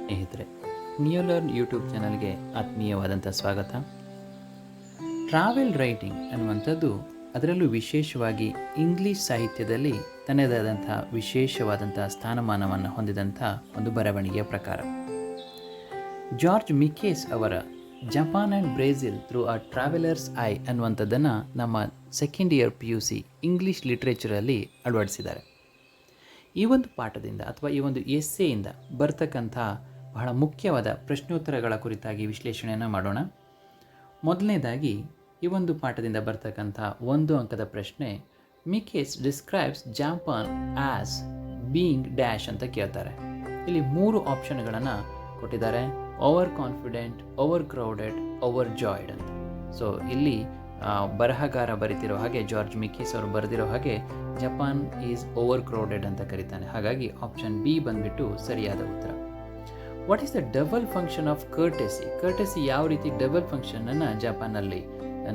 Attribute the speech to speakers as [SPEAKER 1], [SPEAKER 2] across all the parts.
[SPEAKER 1] ಸ್ನೇಹಿತರೆ, ನ್ಯೂಲರ್ನ್ ಯೂಟ್ಯೂಬ್ ಚಾನಲ್ಗೆ ಆತ್ಮೀಯವಾದಂಥ ಸ್ವಾಗತ. ಟ್ರಾವೆಲ್ ರೈಟಿಂಗ್ ಅನ್ನುವಂಥದ್ದು, ಅದರಲ್ಲೂ ವಿಶೇಷವಾಗಿ ಇಂಗ್ಲೀಷ್ ಸಾಹಿತ್ಯದಲ್ಲಿ ತನ್ನದೇ ಆದಂಥ ವಿಶೇಷವಾದಂಥ ಸ್ಥಾನಮಾನವನ್ನು ಹೊಂದಿದಂಥ ಒಂದು ಬರವಣಿಗೆಯ ಪ್ರಕಾರ. ಜಾರ್ಜ್ ಮಿಕೇಸ್ ಅವರ Japan and Brazil through a traveller's I ಅನ್ನುವಂಥದ್ದನ್ನು ನಮ್ಮ ಸೆಕೆಂಡ್ ಇಯರ್ PUC ಇಂಗ್ಲೀಷ್ ಲಿಟ್ರೇಚರಲ್ಲಿ ಅಳವಡಿಸಿದ್ದಾರೆ. ಈ ಒಂದು ಪಾಠದಿಂದ ಅಥವಾ ಈ ಒಂದು ಎಸ್ಸೆಯಿಂದ ಬರ್ತಕ್ಕಂಥ ಬಹಳ ಮುಖ್ಯವಾದ ಪ್ರಶ್ನೋತ್ತರಗಳ ಕುರಿತಾಗಿ ವಿಶ್ಲೇಷಣೆಯನ್ನು ಮಾಡೋಣ. ಮೊದಲನೇದಾಗಿ ಈ ಒಂದು ಪಾಠದಿಂದ ಬರ್ತಕ್ಕಂಥ 1 ಅಂಕದ ಪ್ರಶ್ನೆ, Mikes describes Japan as being dash ಅಂತ ಕೇಳ್ತಾರೆ. ಇಲ್ಲಿ 3 ಆಪ್ಷನ್ಗಳನ್ನು ಕೊಟ್ಟಿದ್ದಾರೆ: overconfident, overcrowded, overjoyed ಅಂತ. ಸೊ ಇಲ್ಲಿ ಬರಹಗಾರ ಬರಿತಿರೋ ಹಾಗೆ, ಜಾರ್ಜ್ ಮಿಕೇಸ್ ಅವರು ಬರೆದಿರೋ ಹಾಗೆ ಜಪಾನ್ ಈಸ್ ಓವರ್ ಕ್ರೌಡೆಡ್ ಅಂತ ಕರೀತಾನೆ. ಹಾಗಾಗಿ ಆಪ್ಷನ್ ಬಿ ಬಂದ್ಬಿಟ್ಟು ಸರಿಯಾದ ಉತ್ತರ. What is the double function of courtesy? Courtesy ಯಾವ ರೀತಿ ಡಬಲ್ ಫಂಕ್ಷನನ್ನು ಜಪಾನಲ್ಲಿ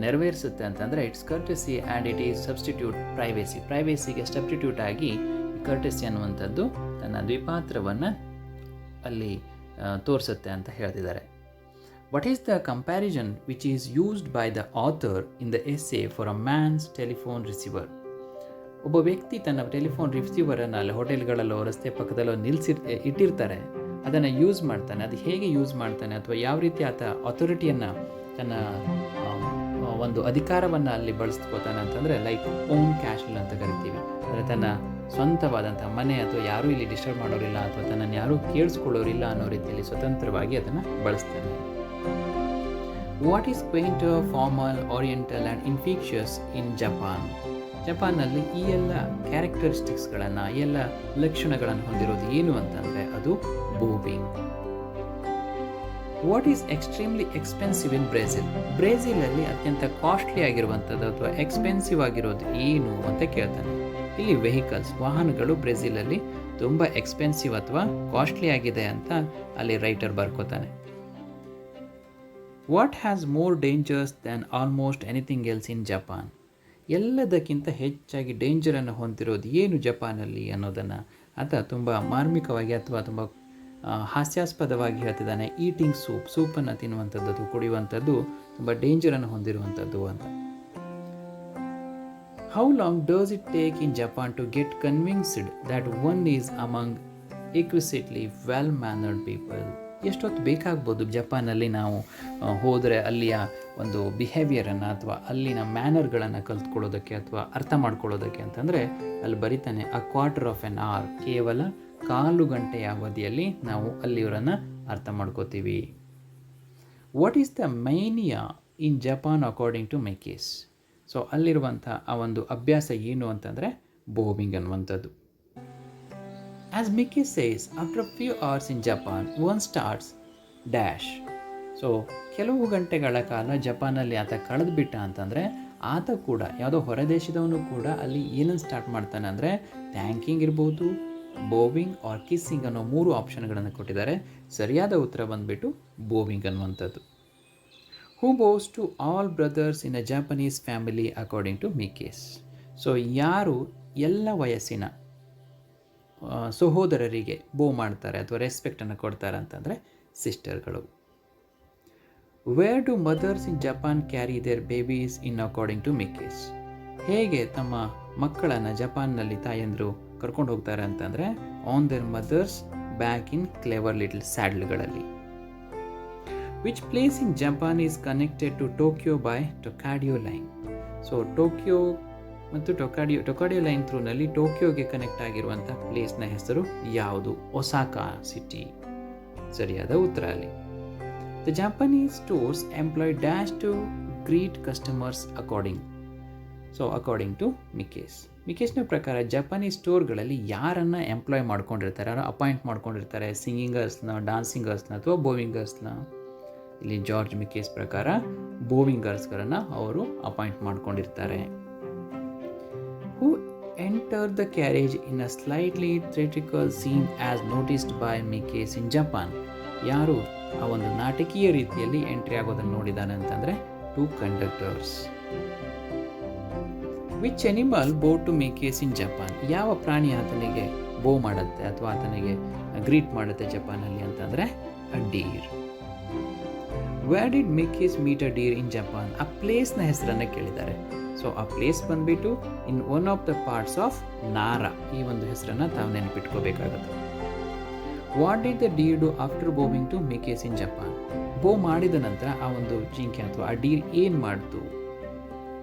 [SPEAKER 1] ನೆರವೇರಿಸುತ್ತೆ ಅಂತಂದರೆ, it's courtesy and it is substitute privacy. ಪ್ರೈವೇಸಿಗೆ ಸಬ್ಸ್ಟಿಟ್ಯೂಟ್ ಆಗಿ ಕರ್ಟೆಸಿ ಅನ್ನುವಂಥದ್ದು ತನ್ನ ದ್ವಿಪಾತ್ರವನ್ನು ಅಲ್ಲಿ ತೋರಿಸುತ್ತೆ ಅಂತ ಹೇಳ್ತಿದ್ದಾರೆ. What is the comparison which is used by the author in the essay for a man's telephone receiver? ಒಬ್ಬ ವ್ಯಕ್ತಿ ತನ್ನ ಟೆಲಿಫೋನ್ ರಿಸೀವರನ್ನು ಅಲ್ಲಿ ಹೋಟೆಲ್ಗಳಲ್ಲೋ ರಸ್ತೆ ಪಕ್ಕದಲ್ಲೋ ಇಟ್ಟಿರ್ತಾರೆ, ಅದನ್ನು ಯೂಸ್ ಮಾಡ್ತಾನೆ. ಅದು ಹೇಗೆ ಯೂಸ್ ಮಾಡ್ತಾನೆ ಅಥವಾ ಯಾವ ರೀತಿ ಆತ ಅಥಾರಿಟಿಯನ್ನು, ತನ್ನ ಒಂದು ಅಧಿಕಾರವನ್ನು ಅಲ್ಲಿ ಬಳಸ್ಕೋತಾನೆ ಅಂತಂದರೆ, ಲೈಕ್ ಓನ್ ಕ್ಯಾಶಲ್ ಅಂತ ಕರಿತೀವಿ. ಅಂದರೆ ತನ್ನ ಸ್ವಂತವಾದಂಥ ಮನೆ ಅಥವಾ ಯಾರೂ ಇಲ್ಲಿ ಡಿಸ್ಟರ್ಬ್ ಮಾಡೋರಿಲ್ಲ ಅಥವಾ ತನ್ನನ್ನು ಯಾರೂ ಕೇಳಿಸ್ಕೊಳ್ಳೋರಿಲ್ಲ ಅನ್ನೋ ರೀತಿಯಲ್ಲಿ ಸ್ವತಂತ್ರವಾಗಿ ಅದನ್ನು ಬಳಸ್ತಾನೆ. What is quainter, formal, oriental and infectious in Japan? ಜಪಾನ್ನಲ್ಲಿ ಈ ಎಲ್ಲ ಕ್ಯಾರೆಕ್ಟರಿಸ್ಟಿಕ್ಸ್ಗಳನ್ನು, ಈ ಎಲ್ಲ ಲಕ್ಷಣಗಳನ್ನು ಹೊಂದಿರೋದು ಏನು ಅಂತಂದರೆ ಅದು bowing. What is extremely expensive in Brazil? ಬ್ರೆಜಿಲಲ್ಲಿ ಅತ್ಯಂತ ಕಾಸ್ಟ್ಲಿ ಆಗಿರುವಂಥದ್ದು ಅಥವಾ ಎಕ್ಸ್ಪೆನ್ಸಿವ್ ಆಗಿರೋದು ಏನು ಅಂತ ಕೇಳ್ತಾನೆ. ಇಲ್ಲಿ ವೆಹಿಕಲ್ಸ್, ವಾಹನಗಳು ಬ್ರೆಜಿಲಲ್ಲಿ ತುಂಬ ಎಕ್ಸ್ಪೆನ್ಸಿವ್ ಅಥವಾ ಕಾಸ್ಟ್ಲಿ ಆಗಿದೆ ಅಂತ ಅಲ್ಲಿ ರೈಟರ್ ಬರ್ಕೋತಾನೆ. What has more dangers than almost anything else in Japan? ಎಲ್ಲದಕ್ಕಿಂತ ಹೆಚ್ಚಾಗಿ ಡೇಂಜರನ್ನು ಹೊಂದಿರೋದು ಏನು ಜಪಾನಲ್ಲಿ ಅನ್ನೋದನ್ನು ಆತ ತುಂಬ ಮಾರ್ಮಿಕವಾಗಿ ಅಥವಾ ತುಂಬ ಹಾಸ್ಯಾಸ್ಪದವಾಗಿ ಹೇಳ್ತಿದ್ದಾನೆ. ಈಟಿಂಗ್ ಸೂಪನ್ನು ತಿನ್ನುವಂಥದ್ದು, ಕುಡಿಯುವಂಥದ್ದು ತುಂಬ ಡೇಂಜರನ್ನು ಹೊಂದಿರುವಂಥದ್ದು ಅಂತ. How long does it take in Japan to get convinced that one is among exquisitely well mannered people? ಎಷ್ಟೊತ್ತು ಬೇಕಾಗ್ಬೋದು ಜಪಾನಲ್ಲಿ ನಾವು ಹೋದರೆ ಅಲ್ಲಿಯ ಒಂದು ಬಿಹೇವಿಯರನ್ನು ಅಥವಾ ಅಲ್ಲಿನ ಮ್ಯಾನರ್ಗಳನ್ನು ಕಲ್ತ್ಕೊಳ್ಳೋದಕ್ಕೆ ಅಥವಾ ಅರ್ಥ ಮಾಡ್ಕೊಳ್ಳೋದಕ್ಕೆ ಅಂತಂದರೆ, ಅಲ್ಲಿ ಬರಿತಾನೆ a quarter of an hour, ಕೇವಲ 1/4 ಗಂಟೆಯ ಅವಧಿಯಲ್ಲಿ ನಾವು ಅಲ್ಲಿಯವರನ್ನು ಅರ್ಥ ಮಾಡ್ಕೋತೀವಿ. What is the mania in Japan according to Mikes? So ಅಲ್ಲಿರುವಂಥ ಆ ಒಂದು ಅಭ್ಯಾಸ ಏನು ಅಂತಂದರೆ ಬೋವಿಂಗ್ ಅನ್ನುವಂಥದ್ದು. As Mickey says, after a few hours in Japan, one starts dash. So ಕೆಲವು ಗಂಟೆಗಳ ಕಾಲ ಜಪಾನಲ್ಲಿ ಆತ ಕಳೆದುಬಿಟ್ಟ ಅಂತಂದರೆ, ಆತ ಕೂಡ ಯಾವುದೋ ಹೊರದೇಶದವನು ಕೂಡ ಅಲ್ಲಿ ಏನನ್ನು ಸ್ಟಾರ್ಟ್ ಮಾಡ್ತಾನೆ ಅಂದರೆ, ಥ್ಯಾಂಕಿಂಗ್ ಇರ್ಬೋದು, ಬೋವಿಂಗ್ ಆರ್ ಕಿಸ್ಸಿಂಗ್ ಅನ್ನೋ 3 ಆಪ್ಷನ್ಗಳನ್ನು ಕೊಟ್ಟಿದ್ದಾರೆ. ಸರಿಯಾದ ಉತ್ತರ ಬಂದುಬಿಟ್ಟು ಬೋವಿಂಗ್ ಅನ್ನುವಂಥದ್ದು. Who bows to all brothers in a Japanese family according to Mikes? So ಯಾರು ಎಲ್ಲ ವಯಸ್ಸಿನ ಸಹೋದರರಿಗೆ ಬೋ ಮಾಡ್ತಾರೆ ಅಥವಾ ರೆಸ್ಪೆಕ್ಟನ್ನು ಕೊಡ್ತಾರೆ ಅಂತಂದರೆ ಸಿಸ್ಟರ್ಗಳು. Where do mothers in Japan carry their babies in according to Mikes? ಹೇಗೆ ತಮ್ಮ ಮಕ್ಕಳನ್ನು ಜಪಾನ್ನಲ್ಲಿ ತಾಯಂದರು ಕರ್ಕೊಂಡು ಹೋಗ್ತಾರೆ ಅಂತಂದರೆ, on their mothers back in clever little ಸ್ಯಾಡ್ಲ್ಗಳಲ್ಲಿ. Which place in Japan is connected to Tokyo by Tokaido line? So Tokyo ಮತ್ತು ಟೊಕಾಡಿಯೋ ಲೈನ್ ಥ್ರೂನಲ್ಲಿ ಟೋಕಿಯೋಗೆ ಕನೆಕ್ಟ್ ಆಗಿರುವಂಥ ಪ್ಲೇಸ್ನ ಹೆಸರು ಯಾವುದು? Osaka city. ಸರಿಯಾದ ಉತ್ತರ ಅಲ್ಲಿ. The Japanese stores employ dash to greet customers according. So according to Mikes. ಮಿಕೇಸ್ನ ಪ್ರಕಾರ ಜಪಾನೀಸ್ ಸ್ಟೋರ್ಗಳಲ್ಲಿ ಯಾರನ್ನು ಎಂಪ್ಲಾಯ್ ಮಾಡ್ಕೊಂಡಿರ್ತಾರೆ, ಯಾರು ಅಪಾಯಿಂಟ್ ಮಾಡ್ಕೊಂಡಿರ್ತಾರೆ? ಸಿಂಗಿಂಗರ್ಸ್ನ, ಡಾನ್ಸಿಂಗರ್ಸ್ನ ಅಥವಾ ಬೋವಿಂಗರ್ಸ್ನ? ಇಲ್ಲಿ ಜಾರ್ಜ್ ಮಿಕೇಸ್ ಪ್ರಕಾರ ಬೋವಿಂಗರ್ಸ್ಗಳನ್ನು ಅವರು ಅಪಾಯಿಂಟ್ ಮಾಡ್ಕೊಂಡಿರ್ತಾರೆ. Who entered the carriage in a slightly theatrical scene as noticed by Mickey in Japan? ಯಾರು ಆ ಒಂದು ನಾಟಕೀಯ ರೀತಿಯಲ್ಲಿ ಎಂಟ್ರಿ ಆಗೋದನ್ನು ನೋಡಿದಾನೆ ಅಂತಂದರೆ 2 conductors. Which animal bowed to Mikes in Japan? ಯಾವ ಪ್ರಾಣಿ ಆತನಿಗೆ ಬೋ ಮಾಡುತ್ತೆ ಅಥವಾ ಆತನಿಗೆ ಗ್ರೀಟ್ ಮಾಡುತ್ತೆ ಜಪಾನಲ್ಲಿ ಅಂತಂದರೆ a deer. Where did Mikes meet a deer in Japan? ಆ ಪ್ಲೇಸ್ನ ಹೆಸರನ್ನು ಕೇಳಿದ್ದಾರೆ. ಸೊ ಆ ಪ್ಲೇಸ್ ಬಂದುಬಿಟ್ಟು in one of the parts of Nara. ಈ ಒಂದು ಹೆಸರನ್ನು ತಾವು ನೆನಪಿಟ್ಕೋಬೇಕಾಗುತ್ತೆ. What did the deer do after bowing to Mikes in Japan? Bow ಮಾಡಿದ ನಂತರ ಆ ಒಂದು ಜಿಂಕೆ ಅಥವಾ ಆ ಡೀರ್ ಏನು ಮಾಡ್ತು?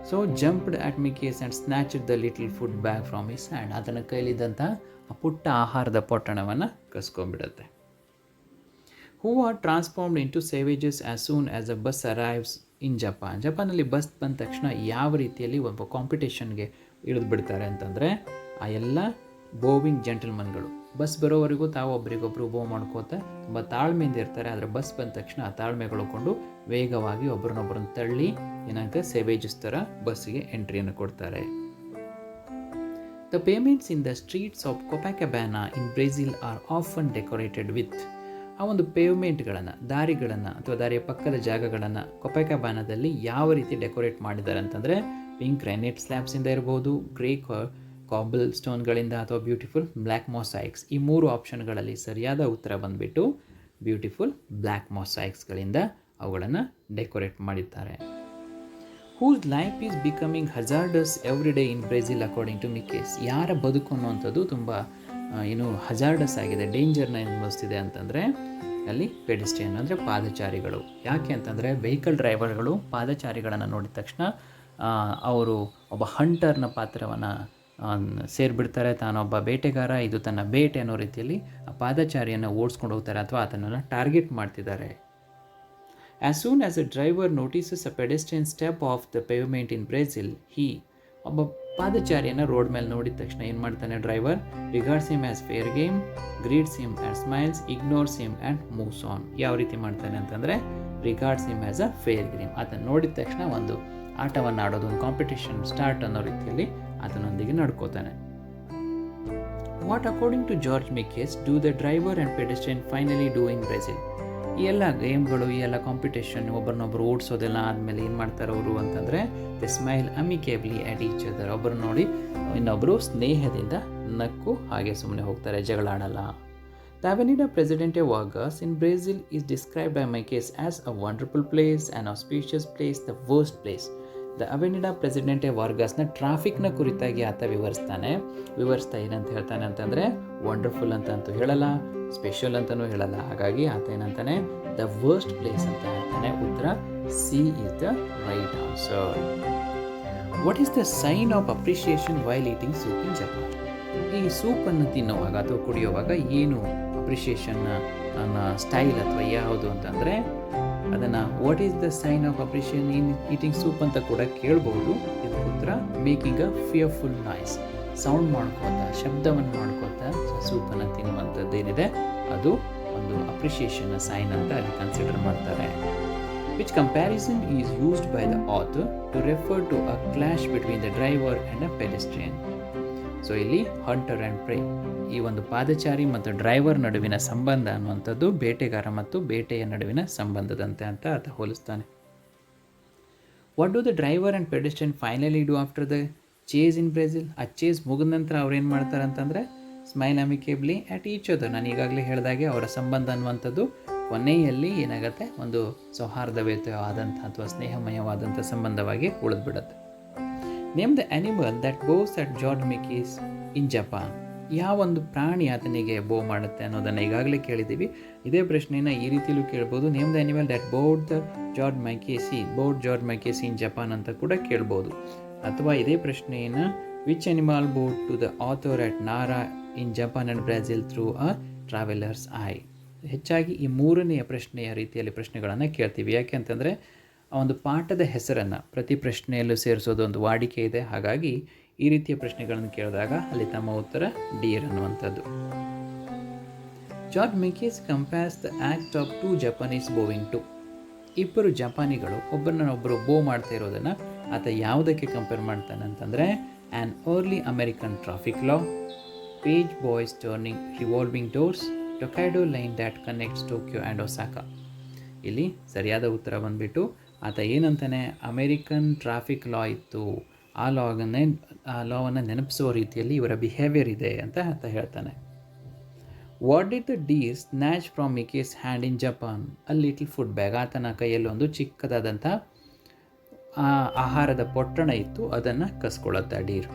[SPEAKER 1] So jumped at Mikes and snatched the little food bag from his hand. ಅದನ್ನ ಕೈಲಿದ್ದಂಥ ಆ ಪುಟ್ಟ ಆಹಾರದ ಪೊಟ್ಟಣವನ್ನು ಕಸ್ಕೊಂಡ್ಬಿಡುತ್ತೆ. Who are transformed in to savages as soon as a bus arrives in Japan? ಜಪಾನಲ್ಲಿ ಬಸ್ ಬಂದ ತಕ್ಷಣ ಯಾವ ರೀತಿಯಲ್ಲಿ ಒಬ್ಬ ಕಾಂಪಿಟೇಷನ್ಗೆ ಇಳಿದು ಬಿಡ್ತಾರೆ ಅಂತಂದರೆ, ಆ ಎಲ್ಲ ಬೋವಿಂಗ್ ಜೆಂಟಲ್ಮನ್ಗಳು ಬಸ್ ಬರೋವರೆಗೂ ತಾವು ಒಬ್ರಿಗೊಬ್ರು ಬೋ ಮಾಡ್ಕೋತ ತುಂಬ ತಾಳ್ಮೆಯಿಂದ ಇರ್ತಾರೆ. ಆದರೆ ಬಸ್ ಬಂದ ತಕ್ಷಣ ಆ ತಾಳ್ಮೆಗಳ್ಕೊಂಡು ವೇಗವಾಗಿ ಒಬ್ಬರನ್ನೊಬ್ಬರನ್ನ ತಳ್ಳಿ ಏನಾಗುತ್ತೆ, ಸೇವೇಜಸ್ ಥರ ಬಸ್ಸಿಗೆ ಎಂಟ್ರಿಯನ್ನು ಕೊಡ್ತಾರೆ. The pavements in the streets of Copacabana in Brazil are often decorated with. ಆ ಒಂದು ಪೇವ್ಮೆಂಟ್ಗಳನ್ನು, ದಾರಿಗಳನ್ನು ಅಥವಾ ದಾರಿಯ ಪಕ್ಕದ ಜಾಗಗಳನ್ನು ಕೊಪಾಕಬಾನಾದಲ್ಲಿ ಯಾವ ರೀತಿ ಡೆಕೋರೇಟ್ ಮಾಡಿದ್ದಾರೆ ಅಂತಂದರೆ, ಪಿಂಕ್ ಗ್ರಾನೈಟ್ ಸ್ಲ್ಯಾಬ್ಸಿಂದ ಇರ್ಬೋದು, ಗ್ರೇ ಕಾಬಲ್ ಸ್ಟೋನ್ಗಳಿಂದ ಅಥವಾ ಬ್ಯೂಟಿಫುಲ್ ಬ್ಲ್ಯಾಕ್ ಮೊಸೈಕ್ಸ್. ಈ 3 ಆಪ್ಷನ್ಗಳಲ್ಲಿ ಸರಿಯಾದ ಉತ್ತರ ಬಂದುಬಿಟ್ಟು ಬ್ಯೂಟಿಫುಲ್ ಬ್ಲ್ಯಾಕ್ ಮೊಸೈಕ್ಸ್ಗಳಿಂದ ಅವುಗಳನ್ನು ಡೆಕೋರೇಟ್ ಮಾಡಿದ್ದಾರೆ. Whose life is becoming hazardous every day in Brazil according to Mikes? ಯಾರ ಬದುಕು ಅನ್ನುವಂಥದ್ದು ತುಂಬ ಹಜಾರ್ಡಸ್ ಆಗಿದೆ, ಡೇಂಜರ್ನ ಅನುಭವಿಸ್ತಿದೆ ಅಂತಂದರೆ ಅಲ್ಲಿ ಪೆಡಿಸ್ಟ್ರಿಯನ್ ಅಂದರೆ ಪಾದಚಾರಿಗಳು. ಯಾಕೆ ಅಂತಂದರೆ ವೆಹಿಕಲ್ ಡ್ರೈವರ್ಗಳು ಪಾದಚಾರಿಗಳನ್ನು ನೋಡಿದ ತಕ್ಷಣ ಅವರು ಒಬ್ಬ ಹಂಟರ್ನ ಪಾತ್ರವನ್ನು ಸೇರಿಬಿಡ್ತಾರೆ. ತಾನೊಬ್ಬ ಬೇಟೆಗಾರ, ಇದು ತನ್ನ ಬೇಟೆ ಅನ್ನೋ ರೀತಿಯಲ್ಲಿ ಆ ಪಾದಚಾರಿಯನ್ನು ಓಡಿಸ್ಕೊಂಡು ಹೋಗ್ತಾರೆ ಅಥವಾ ಆತನನ್ನು ಟಾರ್ಗೆಟ್ ಮಾಡ್ತಿದ್ದಾರೆ. As soon as a driver notices a pedestrian step off the pavement in Brazil, ಒಬ್ಬ ಪಾದಚಾರಿಯನ್ನು ರೋಡ್ ಮೇಲೆ ನೋಡಿದ ತಕ್ಷಣ ಏನು ಮಾಡ್ತಾನೆ driver? Regards him as fair game, greets him and smiles, ignores him and moves on. ಯಾವ ರೀತಿ ಮಾಡ್ತಾನೆ ಅಂತಂದರೆ, regards him as a fair game. ಆತನ ನೋಡಿದ ತಕ್ಷಣ ಒಂದು ಆಟವನ್ನು ಆಡೋದು, ಒಂದು ಕಾಂಪಿಟೇಷನ್ ಸ್ಟಾರ್ಟ್ ಅನ್ನೋ ರೀತಿಯಲ್ಲಿ ಆತನೊಂದಿಗೆ ನಡ್ಕೋತಾನೆ. What according to George Mikes do the driver and pedestrian finally do in Brazil? ಈ ಎಲ್ಲ ಗೇಮ್ಗಳು, ಈ ಎಲ್ಲ ಕಾಂಪಿಟೇಷನ್, ಒಬ್ಬರನ್ನೊಬ್ಬರು ಓಡಿಸೋದೆಲ್ಲ ಆದಮೇಲೆ ಏನು ಮಾಡ್ತಾರೆ ಅವರು ಅಂತಂದರೆ, ದೆ smile amicably at each other. ಒಬ್ಬರು ನೋಡಿ ಇನ್ನೊಬ್ಬರು ಸ್ನೇಹದಿಂದ ನಕ್ಕು ಹಾಗೆ ಸುಮ್ಮನೆ ಹೋಗ್ತಾರೆ, ಜಗಳ ಆಡಲ್ಲ. The Avenida Presidente Vargas in Brazil is described by Mikes as a wonderful place, an auspicious place, the worst place. The Avenida Presidente ವಾರ್ಗಸ್ನ ಟ್ರಾಫಿಕ್ನ ಕುರಿತಾಗಿ ಆತ ವಿವರಿಸ್ತಾ ಏನಂತ ಹೇಳ್ತಾನೆ ಅಂತಂದರೆ, ವಂಡರ್ಫುಲ್ ಅಂತಂತೂ ಹೇಳಲ್ಲ, ಸ್ಪೆಷಲ್ ಅಂತಲೂ ಹೇಳಲ್ಲ. ಹಾಗಾಗಿ ಆತ ಏನಂತಾನೆ, ದ ವರ್ಸ್ಟ್ ಪ್ಲೇಸ್ ಅಂತ ಹೇಳ್ತಾನೆ. ಉತ್ತರ C is the right answer. What is the sign of appreciation while eating soup in Japan? ಈ ಸೂಪನ್ನು ತಿನ್ನುವಾಗ ಅಥವಾ ಕುಡಿಯುವಾಗ ಏನು ಅಪ್ರಿಷಿಯೇಷನ್ನ ಸ್ಟೈಲ್ ಅಥವಾ ಯಾವುದು ಅಂತಂದರೆ, ಅದನ್ನು what is the sign of appreciation in eating soup ಅಂತ ಕೂಡ ಕೇಳ್ಬೋದು. ಇದಕ್ಕೆ ಉತ್ತರ making a fearful noise, sound ಮಾಡ್ಕೋತಾ, ಶಬ್ದವನ್ನು ಮಾಡ್ಕೋತಾ ಸೂಪನ್ನು ತಿನ್ನುವಂಥದ್ದು ಏನಿದೆ ಅದು ಒಂದು ಅಪ್ರಿಷಿಯೇಷನ್ನ ಸೈನ್ ಅಂತ ಅಲ್ಲಿ ಕನ್ಸಿಡರ್ ಮಾಡ್ತಾರೆ. Which comparison is used by the author to refer to a clash between the driver and a pedestrian? So ಇಲ್ಲಿ ಹಂಟರ್ ಆ್ಯಂಡ್ ಪ್ರೇ, ಈ ಒಂದು ಪಾದಚಾರಿ ಮತ್ತು ಡ್ರೈವರ್ ನಡುವಿನ ಸಂಬಂಧ ಅನ್ನುವಂಥದ್ದು ಬೇಟೆಗಾರ ಮತ್ತು ಬೇಟೆಯ ನಡುವಿನ ಸಂಬಂಧದಂತೆ ಅಂತ ಆತ ಹೋಲಿಸ್ತಾನೆ. What do the driver and pedestrian finally do after the chase in Brazil? ಆ ಚೇಸ್ ಮುಗಿದ ನಂತರ ಅವ್ರು ಏನು ಮಾಡ್ತಾರೆ ಅಂತಂದರೆ, smile amicably at each other. ನಾನು ಈಗಾಗಲೇ ಹೇಳಿದಾಗೆ ಅವರ ಸಂಬಂಧ ಅನ್ನುವಂಥದ್ದು ಕೊನೆಯಲ್ಲಿ ಏನಾಗುತ್ತೆ, ಒಂದು ಸೌಹಾರ್ದಯುತವಾದಂಥ ಅಥವಾ ಸ್ನೇಹಮಯವಾದಂಥ ಸಂಬಂಧವಾಗಿ ಉಳಿದ್ಬಿಡುತ್ತೆ. Name the animal that bows at George Mikes in Japan? ಯಾವೊಂದು ಪ್ರಾಣಿ ಆತನಿಗೆ ಬೋ ಮಾಡುತ್ತೆ ಅನ್ನೋದನ್ನು ಈಗಾಗಲೇ ಕೇಳಿದ್ದೀವಿ. ಇದೇ ಪ್ರಶ್ನೆಯನ್ನು ಈ ರೀತಿಯಲ್ಲೂ ಕೇಳ್ಬೋದು. Name the animal that bowed the George Mikes in Japan ಅಂತ ಕೂಡ ಕೇಳ್ಬೋದು. ಅಥವಾ ಇದೇ ಪ್ರಶ್ನೆಯನ್ನು which animal bowed to the author at Nara in Japan and Brazil through a traveller's eye? ಹೆಚ್ಚಾಗಿ ಈ ಮೂರನೆಯ ಪ್ರಶ್ನೆಯ ರೀತಿಯಲ್ಲಿ ಪ್ರಶ್ನೆಗಳನ್ನು ಕೇಳ್ತೀವಿ. ಯಾಕೆ ಅಂತಂದರೆ ಆ ಒಂದು ಪಾಠದ ಹೆಸರನ್ನು ಪ್ರತಿ ಪ್ರಶ್ನೆಯಲ್ಲೂ ಸೇರಿಸೋದು ಒಂದು ವಾಡಿಕೆ ಇದೆ. ಹಾಗಾಗಿ ಈ ರೀತಿಯ ಪ್ರಶ್ನೆಗಳನ್ನು ಕೇಳಿದಾಗ ಅಲ್ಲಿ ತಮ್ಮ ಉತ್ತರ ಡಿಯರ್ ಅನ್ನುವಂಥದ್ದು. George Mikes compares the act of 2 Japanese bowing to? ಇಬ್ಬರು ಜಪಾನಿಗಳು ಒಬ್ಬರನ್ನೊಬ್ಬರು ಬೋ ಮಾಡ್ತಾ ಇರೋದನ್ನು ಆತ ಯಾವುದಕ್ಕೆ ಕಂಪೇರ್ ಮಾಡ್ತಾನೆ ಅಂತಂದರೆ, an early American traffic law, page boys turning revolving doors, Tokaido line that connects Tokyo and Osaka. ಇಲ್ಲಿ ಸರಿಯಾದ ಉತ್ತರ ಬಂದುಬಿಟ್ಟು ಆತ ಏನಂತಾನೆ, ಅಮೇರಿಕನ್ ಟ್ರಾಫಿಕ್ ಲಾ ಇತ್ತು, ಆ ಲಾವನ್ನು ನೆನಪಿಸುವ ರೀತಿಯಲ್ಲಿ ಇವರ ಬಿಹೇವಿಯರ್ ಇದೆ ಅಂತ ಆತ ಹೇಳ್ತಾನೆ. What did the deer snatch from Mikes hand in Japan? A little food bag. ಆತನ ಕೈಯಲ್ಲಿ ಒಂದು ಚಿಕ್ಕದಾದಂಥ ಆಹಾರದ ಪೊಟ್ಟಣ ಇತ್ತು, ಅದನ್ನು ಕಸ್ಕೊಳ್ಳುತ್ತೆ ಆ Deere.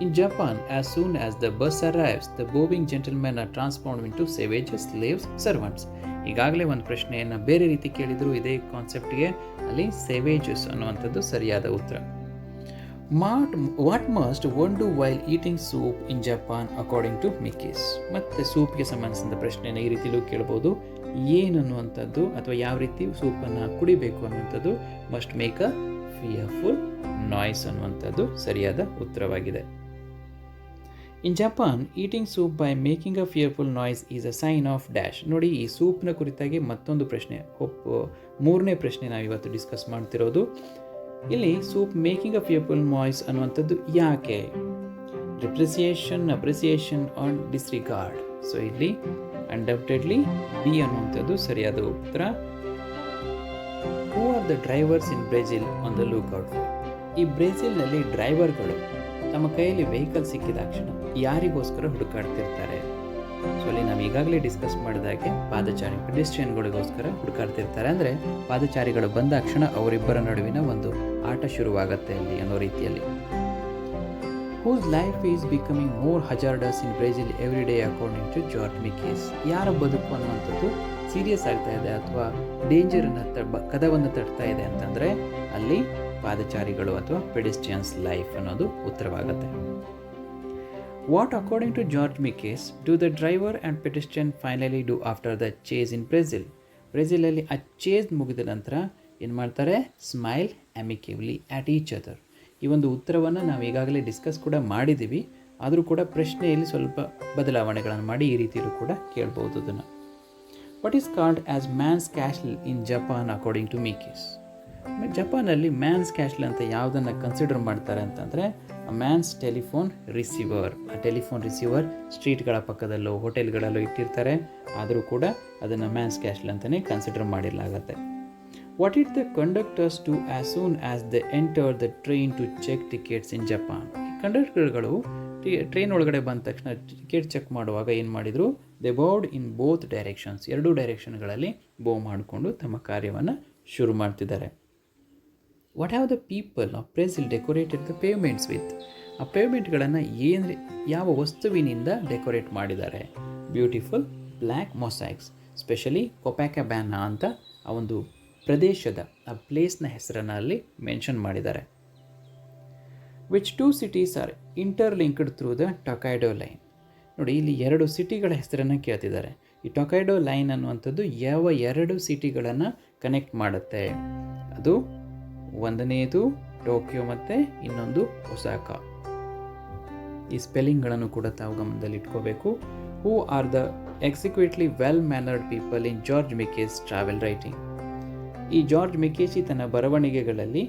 [SPEAKER 1] In Japan, as soon as the bus arrives, the bowing gentlemen are transformed into savages, slaves, servants. ಈಗಾಗಲೇ ಒಂದು ಪ್ರಶ್ನೆಯನ್ನು ಬೇರೆ ರೀತಿ ಕೇಳಿದ್ರು ಇದೇ ಕಾನ್ಸೆಪ್ಟ್ಗೆ, ಅಲ್ಲಿ ಸೇವೇಜಸ್ ಅನ್ನುವಂಥದ್ದು ಸರಿಯಾದ ಉತ್ತರ. What must one do while eating soup in Japan according to Mikes? ಮತ್ತು ಸೂಪ್ಗೆ ಸಂಬಂಧಿಸಿದ ಪ್ರಶ್ನೆಯನ್ನು ಈ ರೀತಿಲೂ ಕೇಳ್ಬೋದು. ಏನನ್ನುವಂಥದ್ದು ಅಥವಾ ಯಾವ ರೀತಿ ಸೂಪನ್ನು ಕುಡಿಬೇಕು ಅನ್ನುವಂಥದ್ದು must make a fearful noise ಅನ್ನುವಂಥದ್ದು ಸರಿಯಾದ ಉತ್ತರವಾಗಿದೆ. In Japan, eating soup by making a fearful noise is a sign of dash. ನೋಡಿ, ಈ ಸೂಪ್ನ ಕುರಿತಾಗಿ ಮತ್ತೊಂದು ಪ್ರಶ್ನೆ, ಮೂರನೇ ಪ್ರಶ್ನೆ ನಾವು ಇವತ್ತು ಡಿಸ್ಕಸ್ ಮಾಡ್ತಿರೋದು. ಇಲ್ಲಿ soup making a fearful noise ಅನ್ನುವಂಥದ್ದು ಯಾಕೆ? Appreciation on ಡಿಸ್ರಿಗಾರ್ಡ್. ಸೊ ಇಲ್ಲಿ ಅನ್ಡೌಟೆಡ್ಲಿ ಬಿ ಅನ್ನುವಂಥದ್ದು ಸರಿಯಾದ ಉತ್ತರ. ಹೂ are the drivers in Brazil on the lookout for? ಈ ಬ್ರೆಜಿಲ್ನಲ್ಲಿ ಡ್ರೈವರ್ಗಳು ತಮ್ಮ ಕೈಯಲ್ಲಿ ವೆಹಿಕಲ್ ಸಿಕ್ಕಿದಾಕ್ಷಣ ಯಾರಿಗೋಸ್ಕರ ಹುಡುಕಾಡ್ತಿರ್ತಾರೆ? ಸೊ ಅಲ್ಲಿ ನಾವು ಈಗಾಗಲೇ ಡಿಸ್ಕಸ್ ಮಾಡಿದಾಗೆ ಪಾದಚಾರಿ ಪೆಡೆಸ್ಟ್ರಿಯನ್ಗಳಿಗೋಸ್ಕರ ಹುಡುಕಾಡ್ತಿರ್ತಾರೆ. ಅಂದರೆ ಪಾದಚಾರಿಗಳು ಬಂದಾಕ್ಷಣ ಅವರಿಬ್ಬರ ನಡುವಿನ ಒಂದು ಆಟ ಶುರುವಾಗತ್ತೆ ಅಲ್ಲಿ ಅನ್ನೋ ರೀತಿಯಲ್ಲಿ. Whose life is becoming more hazardous in Brazil every day according to George Mikes? ಯಾರ ಬದುಕು ಅನ್ನುವಂಥದ್ದು ಸೀರಿಯಸ್ ಆಗ್ತಾ ಇದೆ ಅಥವಾ ಡೇಂಜರನ್ನು ಕದವನ್ನು ತಟ್ತಾ ಇದೆ ಅಂತಂದರೆ ಅಲ್ಲಿ ಪಾದಚಾರಿಗಳು ಅಥವಾ ಪೆಡೆಸ್ಟ್ರಿಯನ್ಸ್ ಲೈಫ್ ಅನ್ನೋದು ಉತ್ತರವಾಗುತ್ತೆ. What according to George Mikes do the driver and pedestrian finally do after the chase in Brazil? ಬ್ರೆಜಿಲಲ್ಲಿ ಆ ಚೇಸ್ ಮುಗಿದ ನಂತರ ಏನು ಮಾಡ್ತಾರೆ? Smile amicably at each other. ಈ ಒಂದು ಉತ್ತರವನ್ನು ನಾವು ಈಗಾಗಲೇ ಡಿಸ್ಕಸ್ ಕೂಡ ಮಾಡಿದ್ದೀವಿ, ಆದರೂ ಕೂಡ ಪ್ರಶ್ನೆಯಲ್ಲಿ ಸ್ವಲ್ಪ ಬದಲಾವಣೆಗಳನ್ನು ಮಾಡಿ ಈ ರೀತಿಯಲ್ಲೂ ಕೂಡ ಕೇಳ್ಬೋದು ಅದನ್ನು. What is called as man's castle in Japan according to Mikes? ಜಪಾನಲ್ಲಿ ಮ್ಯಾನ್ಸ್ ಕ್ಯಾಶ್ಲ್ ಅಂತ ಯಾವುದನ್ನು ಕನ್ಸಿಡರ್ ಮಾಡ್ತಾರೆ ಅಂತಂದರೆ ಮ್ಯಾನ್ಸ್ ಟೆಲಿಫೋನ್ ರಿಸೀವರ್. ಆ ಟೆಲಿಫೋನ್ ರಿಸೀವರ್ ಸ್ಟ್ರೀಟ್ಗಳ ಪಕ್ಕದಲ್ಲೋ ಹೋಟೆಲ್ಗಳಲ್ಲೋ ಇಟ್ಟಿರ್ತಾರೆ, ಆದರೂ ಕೂಡ ಅದನ್ನು ಮ್ಯಾನ್ಸ್ ಕ್ಯಾಶ್ಲ್ ಅಂತಲೇ ಕನ್ಸಿಡರ್ ಮಾಡಿರಲಾಗತ್ತೆ. What it the conductors to as soon as the enter the train to check tickets in Japan? ಕಂಡಕ್ಟರ್ಗಳು ಟ್ರೈನ್ ಒಳಗಡೆ ಬಂದ ತಕ್ಷಣ ಟಿಕೆಟ್ ಚೆಕ್ ಮಾಡುವಾಗ ಏನು ಮಾಡಿದರು? They ಬೌಡ್ in both directions. ಎರಡೂ ಡೈರೆಕ್ಷನ್ಗಳಲ್ಲಿ ಬೋ ಮಾಡಿಕೊಂಡು ತಮ್ಮ ಕಾರ್ಯವನ್ನು ಶುರು ಮಾಡ್ತಿದ್ದಾರೆ. What have the people of Brazil decorated the pavements with? ಆ ಪೇವ್ಮೆಂಟ್ಗಳನ್ನು ಯಾವ ವಸ್ತುವಿನಿಂದ ಡೆಕೋರೇಟ್ ಮಾಡಿದ್ದಾರೆ? Beautiful black mosaics. Specially Copacabana ಅಂತ ಆ ಒಂದು ಪ್ರದೇಶದ ಆ ಪ್ಲೇಸ್ನ ಹೆಸರನ್ನು ಅಲ್ಲಿ ಮೆನ್ಷನ್ ಮಾಡಿದ್ದಾರೆ. Which two cities are interlinked through the Tokaido line? ನೋಡಿ, ಇಲ್ಲಿ ಎರಡು ಸಿಟಿಗಳ ಹೆಸರನ್ನು ಕೇಳ್ತಿದ್ದಾರೆ. ಈ ಟೊಕೈಡೋ ಲೈನ್ ಅನ್ನುವಂಥದ್ದು ಯಾವ ಎರಡು ಸಿಟಿಗಳನ್ನು ಕನೆಕ್ಟ್ ಮಾಡುತ್ತೆ? ಅದು ಒಂದನೇದು ಟೋಕಿಯೋ ಮತ್ತು ಇನ್ನೊಂದು ಒಸಾಕಾ. ಈ ಸ್ಪೆಲ್ಲಿಂಗ್ಗಳನ್ನು ಕೂಡ ತಾವು ಗಮನದಲ್ಲಿ ಇಟ್ಕೋಬೇಕು. Who are the exquisitely well mannered people in George Mikes travel writing? ಈ ಜಾರ್ಜ್ ಮಿಕೇಶಿ ತನ್ನ ಬರವಣಿಗೆಗಳಲ್ಲಿ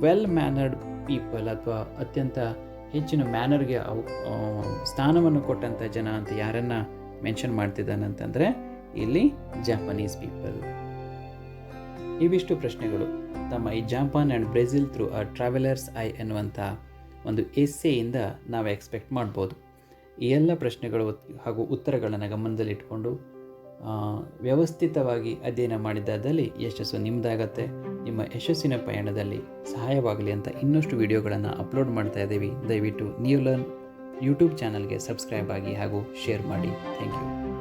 [SPEAKER 1] ವೆಲ್ ಮ್ಯಾನರ್ಡ್ ಪೀಪಲ್ ಅಥವಾ ಅತ್ಯಂತ ಹೆಚ್ಚಿನ ಮ್ಯಾನರ್ಗೆ ಸ್ಥಾನವನ್ನು ಕೊಟ್ಟಂಥ ಜನ ಅಂತ ಯಾರನ್ನು ಮೆನ್ಷನ್ ಮಾಡ್ತಿದ್ದಾನಂತಂದರೆ ಇಲ್ಲಿ ಜಾಪನೀಸ್ ಪೀಪಲ್. ಇವಿಷ್ಟು ಪ್ರಶ್ನೆಗಳು ತಮ್ಮ ಈ Japan and Brazil through a traveller's eye ಎನ್ನುವಂಥ ಒಂದು ಎಸ್ಸೆಯಿಂದ ನಾವು ಎಕ್ಸ್ಪೆಕ್ಟ್ ಮಾಡ್ಬೋದು. ಈ ಎಲ್ಲ ಪ್ರಶ್ನೆಗಳು ಹಾಗೂ ಉತ್ತರಗಳನ್ನು ಗಮನದಲ್ಲಿಟ್ಕೊಂಡು ವ್ಯವಸ್ಥಿತವಾಗಿ ಅಧ್ಯಯನ ಮಾಡಿದ್ದಾದಲ್ಲಿ ಯಶಸ್ಸು ನಿಮ್ಮದಾಗತ್ತೆ. ನಿಮ್ಮ ಯಶಸ್ಸಿನ ಪಯಣದಲ್ಲಿ ಸಹಾಯವಾಗಲಿ ಅಂತ ಇನ್ನಷ್ಟು ವಿಡಿಯೋಗಳನ್ನು ಅಪ್ಲೋಡ್ ಮಾಡ್ತಾ ಇದ್ದೀವಿ. ದಯವಿಟ್ಟು ನ್ಯೂ ಲರ್ನ್ ಯೂಟ್ಯೂಬ್ ಚಾನಲ್ಗೆ ಸಬ್ಸ್ಕ್ರೈಬ್ ಆಗಿ ಹಾಗೂ ಶೇರ್ ಮಾಡಿ. Thank you.